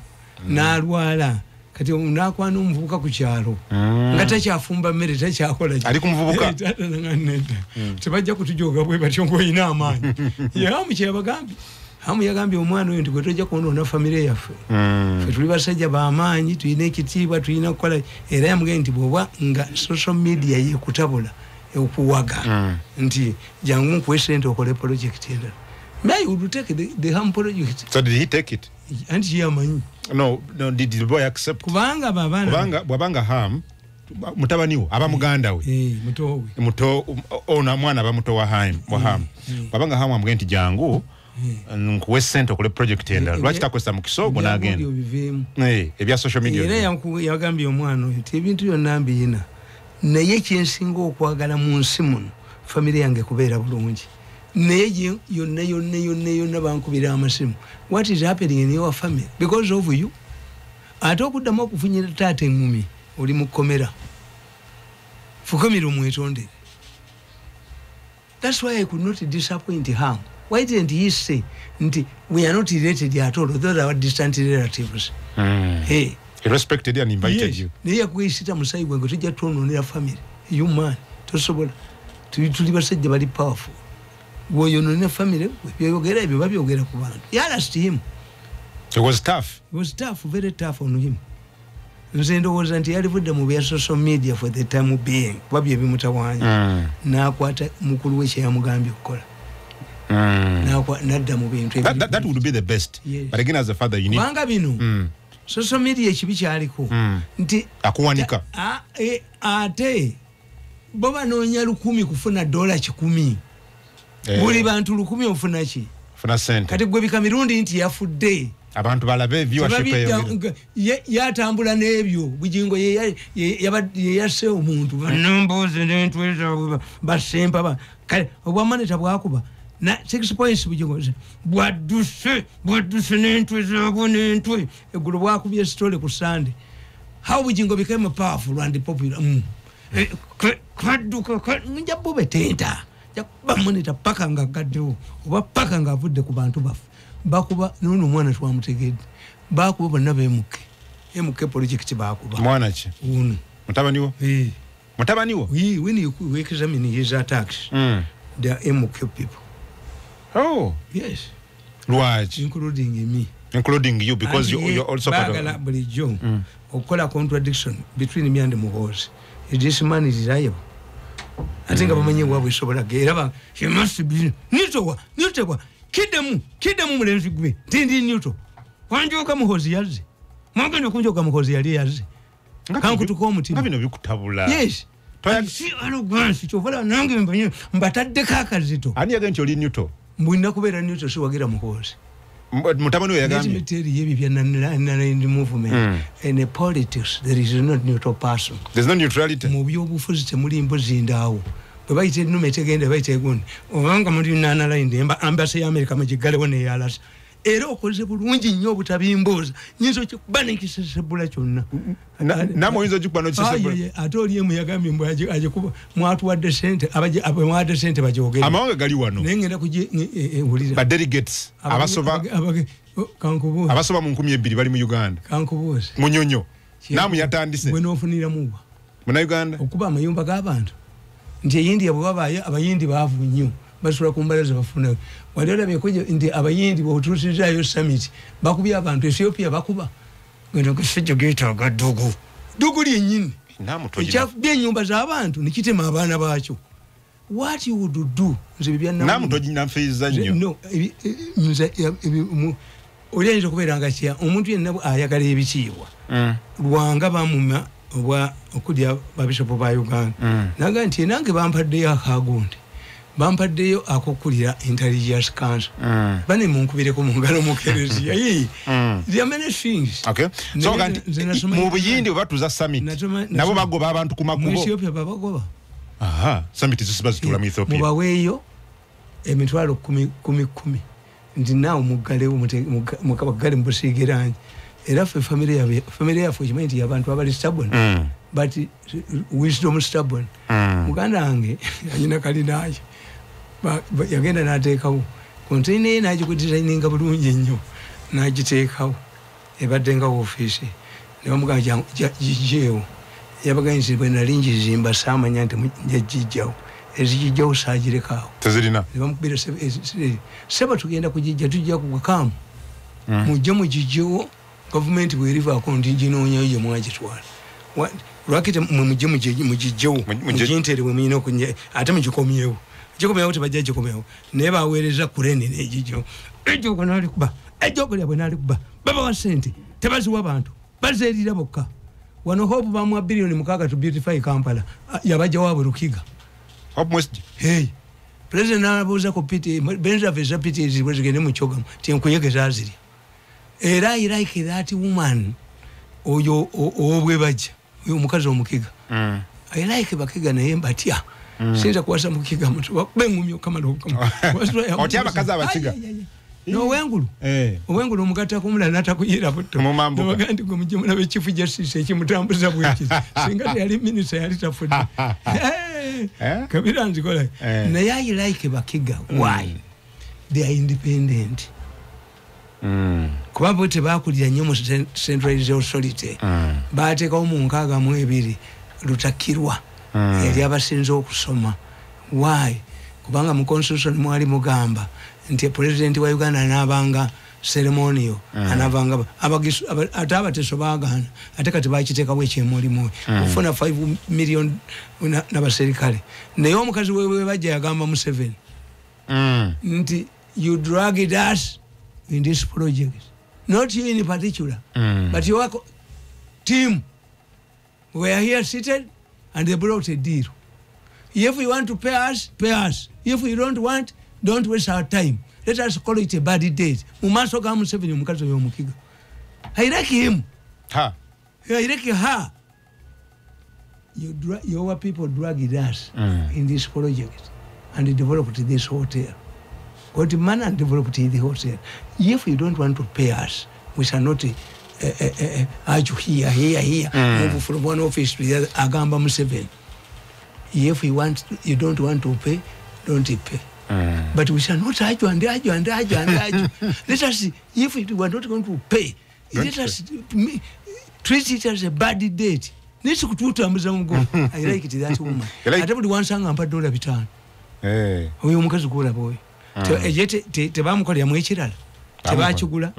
n'alwala kati n'akwana omuvubuka ku kyalo nga takyafumba mmere takyakola ali ku muvubuka taata nga nedda tebajja kutujoga bwe batyo ng'olina amaanyi yamu kyebagambye hamu yagambye omwana oyo nti gwe tojja kwonoona famire yaffe ffe tuli basajja b'amaanyi tulina ekitiibwa tulina kukola era yamugambye nti bw'oba nga social media yekutabula okuwaga nti jangu nkuwe sente okole project endala may would take the ham project. So did he take it? And he amanyi no did the boy accept? Kubanga ham mutabaniwo aba muganda we muto ona mwana aba muto wa Ham babanga Ham amugenda nti jangu nkuwe sente okole project enda lwaki takwesa mu kisogo n'agenda ebya social media era yagambye omwana oyo ti ebintu byonna mbiyina naye kyensinga okwagala mu nsi muno family yange kubeera bulungi naye yonna bankubira amasimu. What is happening in your family because of you? Ate okuddamu okufunyira taata engumi oli mu kkomera fukamira omwetondere. That's why I could not disappoint Ham. Why didn't he say nti we are not related at all, those are distant relatives? Hey, he respected you and invited you. Naye yakuyisita musayi gwe tujja twononera family. You man tosobola tuli basajja bali powerful. Woyononera family byogera ebyo babyogera ku bantu. You asked him. It was tough. It was tough, very tough on him. Nze ndowooza nti yalivudde mu bya social media for the time being babye bimutawaanya n'akwata mukulu we kye yamugambye okukola nadda mu bintu that would be the best. Yes. But again as a father you need kubanga bino social media ekibi kyaliko nti akuwanika ate bo banoonya 1,000 kufuna $100 buli bantu 1,000 ofuna ki funa sente kati gwe bika Mirundi nti yafudde abantu balabe viewership yatambula n'ebyo bujingo yeyase omuntu banomboze n'entweza basempa kale obwamaneta bwakuba na 6 points bujingo bwaduse n'entweza n'entwe eggulo bwakubye story ku Sunday how bujingo became powerful and popular kwaduka njabo betenta bamaneta paka nga gaddewo oba paka nga avudde ku bantu bafu bakuba nono mwana twamutegedde bakuba bonna bemuke project bakuba mwana ki uno mutabaniwo mutabaniwo when you examine his attacks they are MK people. Oh yes, large including you because you're also part of bulijjo okola contradiction between me and Muhozi. This man is reliable. I think abamenye wabwe sobola geraba he must be nitowa kidemu mulenzi gwe tindi nyoto wanjoka Muhozi yaze mwagenda kunjoka Muhozi yali yaze kankutuko omutima bino bikutabula. Yes si arrogance chovala nange mbatadde kakazito ani yagenti oli nyoto mbwina kubeera nyoto si wagira Muhozi mutabani we yagambye miteri yebi bya in the movement in politics there is not neutral person. There's no neutrality mu byobufuzi temuli mbozi ndawo bayite nume tegende bayite gundi obanga muri nana line embassy ya America magigale wone yalas era okoze bulungi nnyo butabimboza nyizo kibaninkisesebula kyonna namo yinzo jukubano kisesebula atoli yemu yagambye mbo aje kuba mwatu wadde sente abaje abamwadde sente bajogera amawanga gali wano nengenda kuje ulira ba delegates abasoba kankubu abasoba mu 1200 bali mu Uganda kankubu munyonyo namu yatandise bwe nofunira muba muna Uganda okuba amayumba g'abantu nje yindi yababaye abayindi baavu nnyo basula kumbalaza bafuna walera bekoje ndi abayindi botusizayo summit bakubya abantu Ethiopia bakuba ngendo kusejjo geta gadugu duguli nyinyi namutoje bye nyumba za abantu nikitema abana baacho what you would do nze bibya namutoje namfiza nnyo no nze oliyenzo kuberanga kya omuntu yenna ayagala ebikiibwa lwanga bamuma obwa okudya babishopo ba Uganda naga nti nange bampaddeyo akagundi bampaddeyo akokulira intelligence council bane munkubireko mu ngalo mu Kereziya there are many things. Okay, so mu buyindi batuza summit nabo bagoba abantu ku makubo mu Ethiopia babagoba summit zisibazitula mu Ethiopia mubaweyo emitwalo 10 ndi nawo mugalewo mukabagale mbusigiranye era fe family yafu chimaiti yabantu abali stubborn but wisdom stubborn muganda ange anyina kali naye yagenda nateekawo container naje ku designinga bulungi nnyo najiteekawo ebadde nga office ne bamugamba jijewo yabaganyize bwe nalingi zimba samanya nti njajijjawo ezijjawo sajirekawo tezirina ne bamukubira seba tugenda kujijja tujja kukamu mujje mujijjewo government bweriva akondi njinoonya ye mwagitwala lwakite mujijjewo mujintere bwe muyina okunye ate mugikomyewo gikomyewo tebajja gikomyewo naye baweereza kureni n'egijjo ejjoko nali kuba ejjoko lyabwe nali kuba baba wa sente tebaziwa bantu bazeerira bokka wano hope bamwa billion mukaga to beautify Kampala yabaja wabo Rukiga hope most hey president anabuza ko piti benza visa piti zibwezigene mu chogamu tinkuyegeza aziri era I like that woman oyo obwe baje uyo mukazi omukiga I like bakiga naye mbatya sinza kuwasa mukiga mtu bakubengumyo kama ndokama otyaba kaza abakiga no wengulu owengulu omugata kumula nata kuyira buto bagandi gwe mujimuna be chief justice ekimutambuza bwiki singa yali minister yali tafudi kabira nzikola naye I like bakiga why they are independent kuba bote bakulira nnyo mu centralized authority baateka omunkaga mu ebiri lutakirwa eri abasinze okusoma why kubanga mu constitution mwali mugamba nti president wa Uganda anabanga ceremonial anabanga ataba tesobagana ateka tibachiteka weche mulimu ufuna 5 million n'abaserikale naye omukazi wewe bajja yagamba mu 7 nti you dragged us in this project, not you in particular, but your team. We are here seated and they brought a deal. If you want to pay us, pay us. If you don't want, don't waste our time. Let us call it a bad date. Mumaso gamu 7 mukazo yomukiga. I like him. Ha. I like her. Your people dragged us in this project and developed this hotel. Got the man and developed the hotel. If you don't want to pay us, we shall not urge you here, move from one office to the other, agamba 7. If you don't want to pay, don't pay. But we shall not urge and urge and urge and urge. Let us see, if we are not going to pay, let us treat it as a bad date. Nesu kututa muzango. I like it, that woman. I don't want to $5 bitano. Oyo omukazi kula boy. Tebamukolera mwekirala tebachugula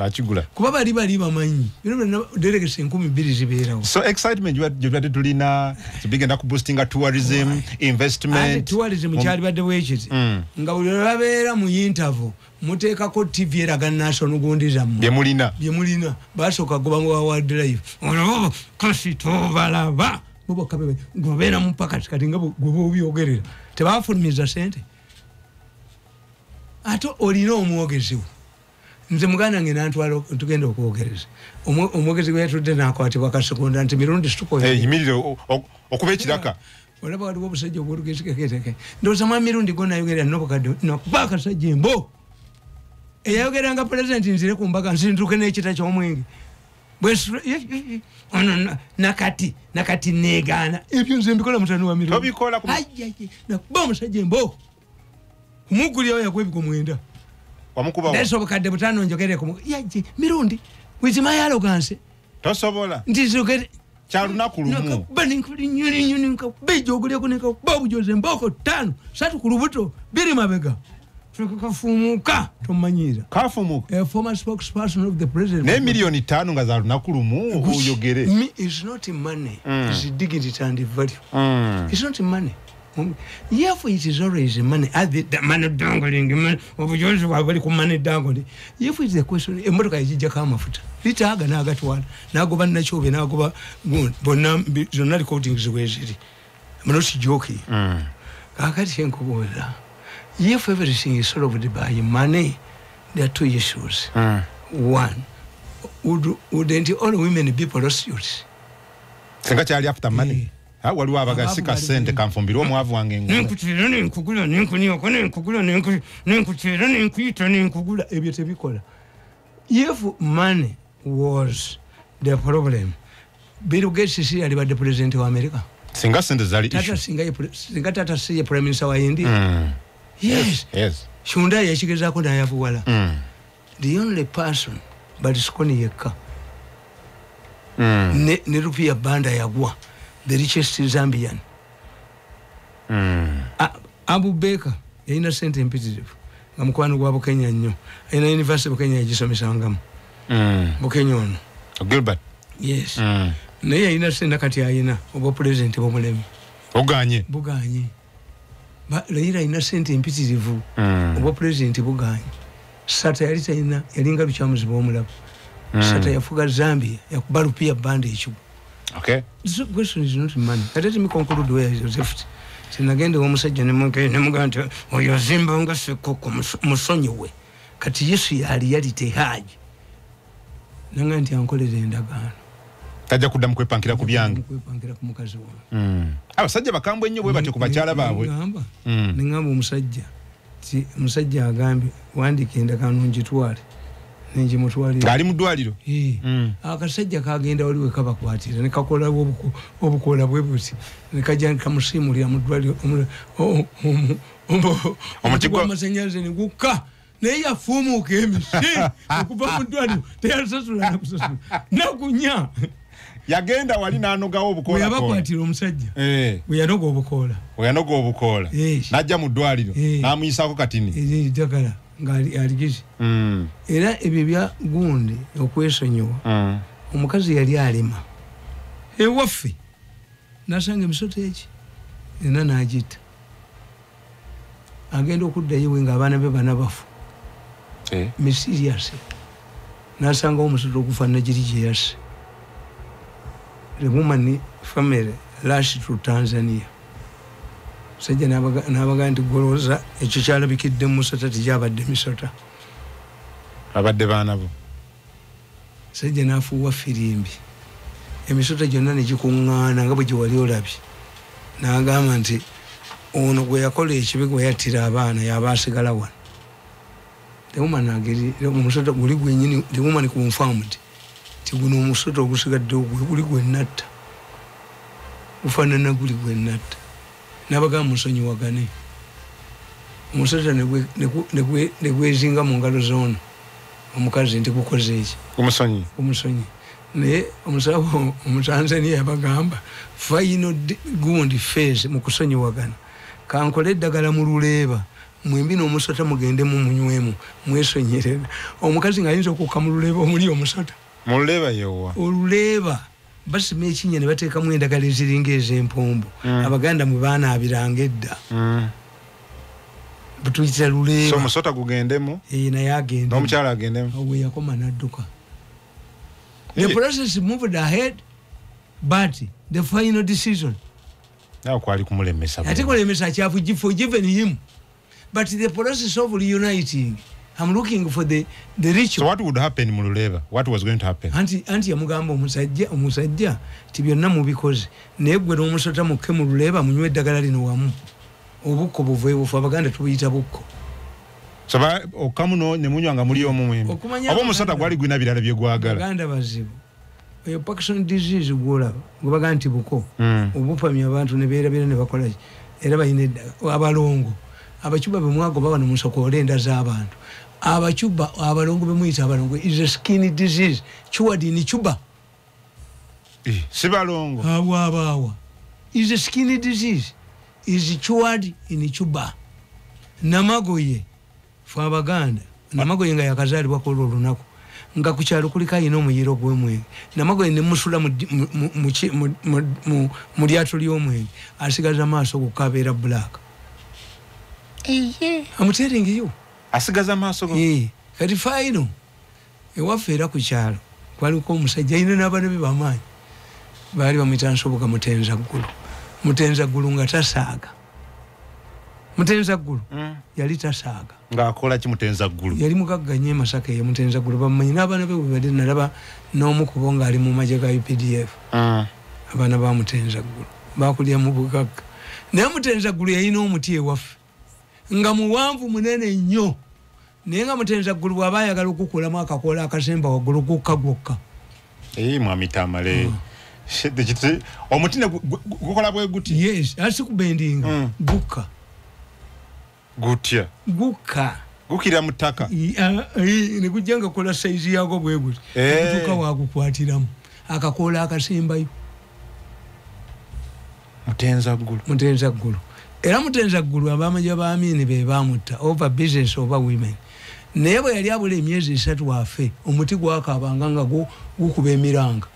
kuba bali bamanyi bino delegation 12 zibeerawo. So excitement you had tulina to begin ku boosting tourism investment tourism kyali badde wekiti nga buli babeera mu interview muteekako TV eraga national gondiza mu byemulina basooka goba mu wa drive kasi tobalaba bobo kabebe ngobeera mu pakati kati nga gobo obyogerera tebafulumiza sente ato olina omwogeziwo nze muganda ngena ntwala tugenda okwogereza omwogezi gwe yatudde n'akwatibwa kasekonda nti Mirundi situko yimirire okuba ekiraka olaba waliwo obusajja obwolugezikeketeke ndowooza mwa Mirundi gonna ayogera nobukadde nakuba akasajja embo eyayogeranga president nzire ku mbaga nsintuke n'ekita ky'omwenge nakati negaana ebyo nze mbikola mutani wa Mirundi tobikola nakuba omusajja embo kumugulya yakwebiko mwenda wamukuba neso bakadde butano njogere ku yaje Mirundi with my arrogance tosobola ndizogere kyalunakulu mu bani nkuli nyuni nka bejo ogulya kunika babu Jose mboko 5 3 ku lubuto biri mabega kafumuka tomanyira kafumuka a former spokesperson of the president ne million 5 nga zalunakulu mu uyogere is not money is dignity and value it's not money. If it is always money, the money dangling, man, of yours were very money dangling. If it's the question, a motor is Jacama foot. Litaga nagat one, now go van Nacho, now go good, Bonam, Zonari coating is away city. I'm not joking. I can't think of that. If everything is solved by money, there are 2 issues. One, wouldn't all women be prostitutes? Singachali after money. Waliwo abagasika sente kanfumbirwa omwavu wange nkutira nenkugula nenkunioko nenkugula nenkutira nenkuyita nenkugula ebyo tebikola. If money was the problem, Bill Gates yali badde president wa America. Singa sente zali issue. Singa tata siye prime minister wa India. Yes. Shunda yashigezako nayavuwala. The only person but skoni yekka. Ne rupia banda yagwa. The richest Zambian. Abu Baker, innocent imperative. Ngamukwano gwa Kenya nnyo. Ina University of Kenya yajisomesa ngamu. Bukenya ono. Gilbert. Yes. Naye innocent nakati ayina obo president bomulemi. Oganye. Buganye. Ba leira innocent imperative. Obo president buganye. Sata yali tayina yalinga bichamuzi bomulabo. Sata yafuga Zambia yakubalupia bande ekibu. Okay. The question is not money. Let me conclude where Joseph. Sinagende omusajja ne muganda oyo zimba nga sekoko musonyiwe. Kati Yesu yali yalite haji. Nanga nti ankolere endagaano. Tajja kuddamu kwepankira ku byange. Kwepankira ku mukazi wange. Abasajja bakambwe nnyo bwe bati ku bakyala baabwe. Ningamba omusajja. Ti omusajja agambye wandika endagaano ngitwale. Nenji mutwalira. Ngali mu ddwaliro. Akasajja kagenda waliwe kabakwatira ne kakola obukola bwe buti. Ne kajja kamusimulira mu ddwaliro omutiko amasanyaze ne gukka. Ne yafumuka emisi okuva mu ddwaliro teyasasula nakusasula. Nakunya. Yagenda wali n'anogawo obukola. Yabakwatira omusajja. Yanoga obukola. Yanoga obukola. Najja mu ddwaliro n'amuyisaako katini. Ddagala ngali aligizi. Era ebyo bya gundi okwesonyiwa. Omukazi yali alima. Ewaffe nasanga emisoto eki. Ena n'agita. Agenda okuddayo we ng'abaana be bana bafu. Mysterious. Nasanga omusoto okufaanana giri gye yasse. The woman family rushed to Tanzania. Sajja n'abaga nti goloza ekyo kyalabikidde mu Musota tegyabadde Misota. Abadde baana bo. Sajja n'afuuwa firimbi. Emisota gyonna ne gikuŋŋaana nga bwe gye wali olabye. N'agamba nti ono gwe yakola ekibi gwe yattira abaana y'aba asigala wano. The woman ageri omusota guli gwennyini the woman confirmed. Guno omusota ogusigadde guli gwe natta. Ufaanana guli gwe natta. N'abagamba musonyiwagane. Omusota ne gwezinga mu ngalo z'ono. Omukazi nti gukoze eki. Omusonyi. Naye omusawo Omutanzania yabagamba final gundi phase mu kusonyiwagana. Kankole eddagala mu luleeba. Mwembi n'omusota mugende mu munywemu. Mwesonyerera. Omukazi ng'ayinza okukka mu luleeba omuli omusota. Muleba yewa. Oluleba basima ekinnya ne bateekamu endagala eziringa ez'empombo. Abaganda mu baana abiranga edda. Butuyita luleba. So musota gugendemu? Naye agende. N'omukyala agendemu? Owe yakoma n'adduka. The process moved ahead, but the final decision. Now kwali kumulemesa. Ate kulemesa kyafu forgiven him. But the process of reuniting, I'm looking for the ritual. So what would happen in Mululeva? What was going to happen? Anti yamugamba omusajja ti byonna mubikoze. Naye gwe n'omusota mukke mu Luleva munywe eddagala lino wamu. Obukko buve bufu Abaganda tubuyita bukko. So okamuno ne munywanga muli omu mwembi. Oba omusota gwali gwina birala bye gwagala. Abaganda bazibu. Eyo Parkinson disease gwolaba. Gwe bagamba nti buko. Obupamya abantu ne beerabira ne bakola era bayina abalongo. Abacuba bemwago baba n'omusoko olenda z'abantu. Abacuba abalongo bemuyita abalongo is a skin disease. Cured in Cuba. Sibalongo. Awa. Is a skin disease. Is cured in Cuba. Namagoye. Fa Abaganda. Namagoye nga yakazaalibwa ko olunaku. Nga ku kyalo kuliko ayina omuyiro gw'omwenge. Namagoye ne musula mu lyato ly'omwenge. Asigaza maaso kukabeera black. I'm telling you. Asigaza maaso go. Kati final. Ewaffe era ku kyalo. Kwaliko omusajja ayina n'abaana be bamaanyi. Baali bamuyita Nsoboka Mutenza Ggulu. Mutenza Ggulu nga tasaaga. Mutenza Ggulu yali tasaaga. Ng'akola ki Mutenza Ggulu? Yali mugagga nnyo Masaka ye Mutenza Ggulu bamumanyi n'abaana be bwe badde nalaba n'omu ku bo ng'ali mu magye ga UPDF. Abaana ba Mutenza Ggulu baakulya mu bugagga. Naye Mutenza Ggulu yalina omuti ewaffe. Nga muwanvu munene nnyo. Naye nga Mutenza Ggulu bw'aba ayagala okukulamu akakola akasemba waggulu gwokka. Mwami Tamale. Omuti ne gukola bwe guti? Yes, asi kubendinga. Gukka. Gutya? Gukka. Gukira mu ttaka? Ne gujja nga kola saizi yago bwe guti. Gutuuka waagukwatiramu. Akakola akasembayo. Mutenza Ggulu. Era Mutenza Ggulu abamajja ba Amini be bamutta over business over women. Naye bwe yali abula emyezi 3 wafe omuti gwakaabanga nga gukuba emiranga.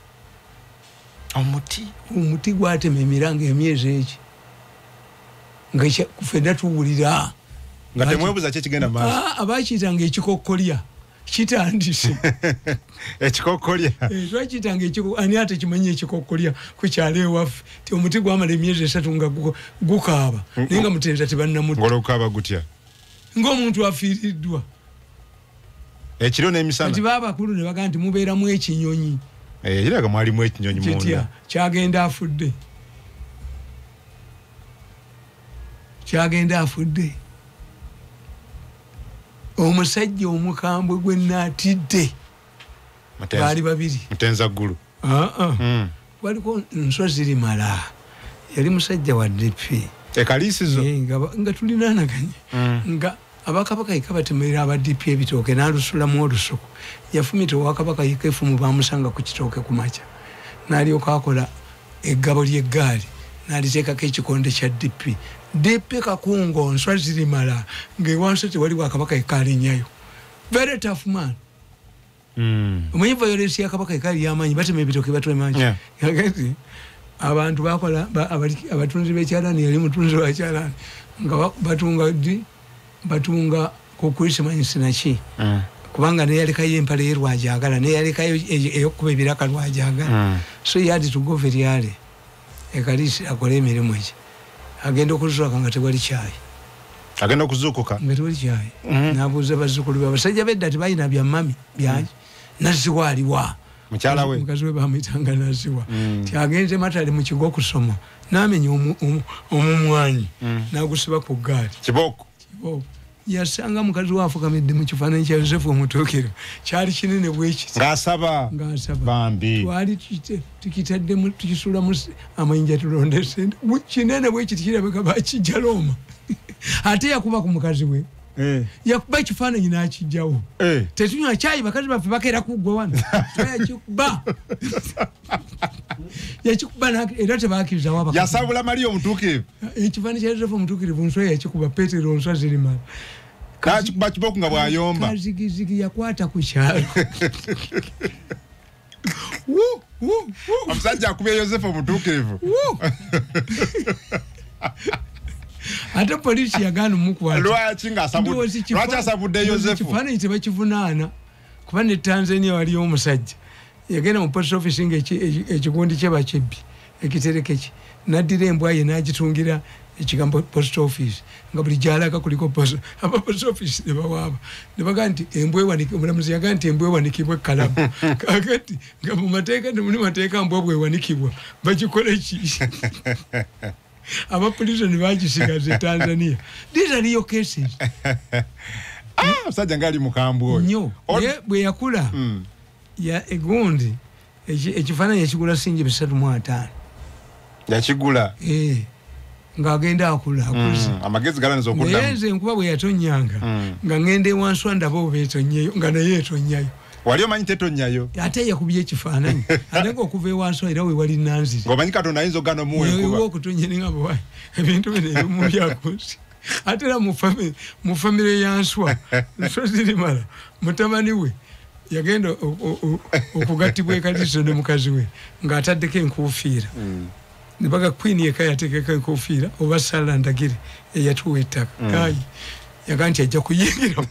Omuti gwatema emiranga emyezi eki. Nga fedda tuwulira. Nga temwebuza kye kigenda maaso. Abakiyitanga ekikokkolya. kitandise ekikokolya twakitanga ani ate kimanyi ekikokolya ku kyalo ewaffe ti omuti gwamala emyezi 3 nga gukaaba naye nga mutenza tebannamutta ng'olukaaba gutya ng'omuntu afiiriddwa ekiro n'emisana kati baabakulu ne bagaa nti mubeeramu ekinyonyi kiraga mwalimu ekinyonyi munda kyagenda afudde omusajja omukambwe gwe naatidde baali babiri mutenza ggulu waliko Nsozi Limala yali musajja wa DP ekaliisizo nga tulinanaganye nga abakabaka ikabatemerera aba DP ebitooke n'alusulamu olusuku yafumita owakabaka ikefumu bamusanga ku kitooke ku makya n'alyoka akola eggabo ly'eggaali n'aliteekako ekikonde kya DP kakungo Nsozi Limala ng'ewansi tewali bwakabaka ekaalinnyayo very tough man omanyi violence yakabaka ekaali y'amaanyi batema ebitooke batwemanyi abantu bakola abatunzi b'ekyalaani yali mutunzi wa kyalaani nga batunga ku Christmas naki kubanga ne yalekayo empale ye lwajagala ne yalekayo ey'okukuba ebiraka lwajagala so he had to go very early ekalisi akole emirimu gye agenda okuzuuka nga tewali kyayi agenda okuzuukuka nga tewali kyayi n'abuuza bazzukulu be abasajja bedda tebalina byammami byangi naziwa aliwa mukyala we mukazi we bamuyitanga naziwa tiagenze matale mu kigo kusoma n'amenya omumwanyi n'agusiba ku ggaali kiboko yasanga mukazi we afukamidde mu kifaananyi kya Yosefu omutuukiro kyali kinene bwekiti ng'asaba bambi twali tukitaddemu tukisulamu amayinja tulonde sente kinene bwekiti kirabika bakijja Looma ate yakuba ku mukazi we yakuba ekifaananyi n'akijjawo tetunywa kyayi bakazi baffe bakeera kuggwe wano yakikuba era tebaakirizawo yasabula Mariya omutuukirivu ekifaananyi kya Yosefu omutuukirivu Nswa yakikuba Peetero Nsozi Limala n'akikuba kiboko nga bw'ayomba kazigizigi yakwata ku kyalo omusajja akubye Yosefu omutuukirivu ate polisi yagaana omukwata lwaki asabudde Yosefu ekifaananyi tebakivunaana kuba ne Tanzania waliyo omusajja yagenda mu post office nga ekigundi kye bakibbi ekitereke kye n'addira embwa ye n'agitungira ekigambo post office nga buli gyalaga kuliko aba post office ne bawaaba ne bagaa nti embwa ewanikibwe omulamuzi yagaa nti embwa ewanikibwe ekkalamu kakati nga mu mateeka temuli mateeka mbwa bwewanikibwa bakikole ki abapolisi ne bagisigaza Tanzania these are real cases musajja ngali mukambwe oyo nnyo bwe yakula ya egundi ekifaananyi ekigula singi 350 yakigula ng'agenda akula akuze amagezi galanza okuddamu naye nze enkuba bwe yatonnyanga nga ngenda ewanswa ndaba oba etonnyeyo nga naye etonnyayo wali omanyi tetonnyayo ate yakubye ekifaananyi ate ng'okuva ewanswa era we wali Nanziri ng'omanyi Katonda ayinza ogaana omuwa enkuba okutonnya ne nga bwe ebintu bino ebimu byakozi ate era mu famire ya Nswa Nsozi Limala mutabani we yagenda okugattibwa ekaliso ne mukazi we ng'ataddeko enkuufiira ne baga Queen yeka yateekeko enkuufiira oba Sala Ndagire eyatuwa ettaka kaayi yagaa nti ajja kuyingiramu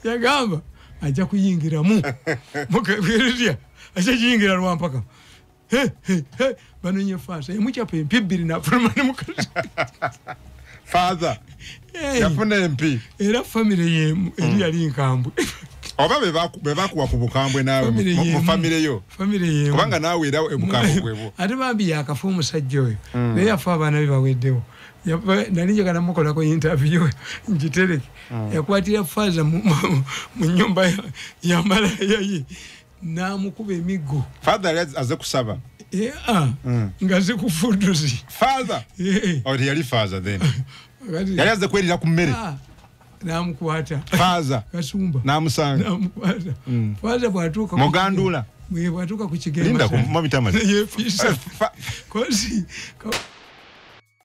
yagamba ajja kuyingiramu mukabirya ajja kuyingira lwampaka banonye faasa emukyapa empi 2 n'afuluma ne mukazi father yafuna empi era famire yemu eri yali nkambwe oba be bakuwa ku bukambwe naawe mu famire yo kubanga naawe era ebukambwe bwebo ate bambi yakafa omusajja oyo naye yafa abaana be baweddewo nali njagala mukolako interview ngitereke yakwatira faza mu nyumba ya malaya ye n'amukuba emiggo father aze kusaba nga zikufuduzi father yali father then yali aze kwerira ku mmere namukwata faza kasumba namusanga namukwata faza bwatuuka mugandula bwatuuka ku kigema linda ku mami Tamale yefisa kozi